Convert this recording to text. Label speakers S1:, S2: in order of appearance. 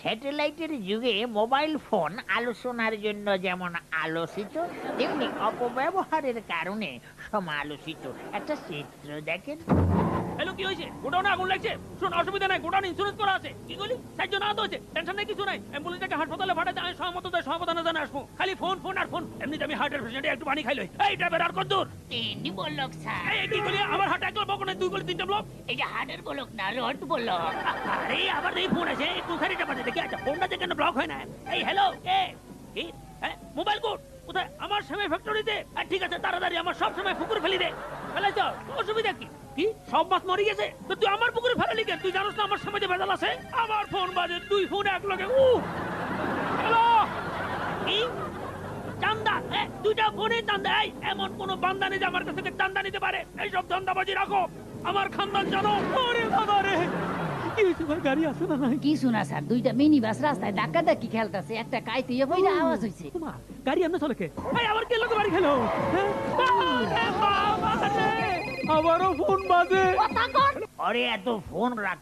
S1: স্যাটেলাইটের যুগে mobile phone আলোচনার জন্য যেমন আলোচিত, তেমনি অপব্যবহারের কারণে সমালোচিত। একটা চিত্র দেখেন।
S2: হ্যালো, কি হয়েছে? গোডাউনে আগুন লাগছে। শোন, অসুবিধা নাই, গোডাউন ইন্স্যুরেন্স করা আছে। কি বলি? 4 জন আহত হয়েছে, টেনশন নাই, কিছু নাই। অ্যাম্বুলেন্সটাকে হাসপাতালে পাঠাতে আমি সহমত জানা আসবো। খালি ফোন ফোন আর ফোন। এমনিতে আমি হার্টের পেশেন্টে একটু পানি খাইলই। এই ড্রাইভার আর কত দূর?
S1: 3 বলক স্যার।
S2: এই কি বলি? আমার হার্ট একলা বকনে 2 গলি 3টা ব্লক।
S1: এই যে হার্টের বলক না, রড বলক।
S2: আরে আবার এই ফোন আছে, একটু খারিটা বাজে দেখি। আচ্ছা, ফোনটা যে কেন ব্লক হয় না? এই হ্যালো, কি? হ্যাঁ, মোবাইল কোড কোথায়? আমার সময় ফ্যাক্টরিতে। ঠিক আছে, তাড়াতাড়ি আমার সব সময় পুকুরে ফেলি দে। ফেলাই তো, অসুবিধা কি? কি সব মাছ মরে গেছে? তো তুই আমার পুকুরে ফেলালি কেন? তুই জানোস না আমার সময় যে ভেজাল আছে? আমার ফোন বাজে, 2 ফোন এক লগে। হ্যালো, কি চান্দা? 2টা ফোনে চান্দা? এমন কোন বান্দা নেই যে আমার কাছ থেকে চান্দা নিতে পারে। এইসব ধান্দাবাজি রাখো, আমার খানদান জানো। ওরে বাবা রে, কি হয়েছে ভাই? গাড়ি আছে না নাই?
S3: কি শোনা স্যার, 2টা মিনি বাস রাস্তায় ধাক্কা ধাক্কি খেলতেছে, একটা কাইতে বইরা আওয়াজ হইছে।
S2: তোমার গাড়ি এমন চলে কে? আবার কে লোক বাড়ি খেলো? আবারও ফোন বাজে।
S1: আরে এত ফোন রাখ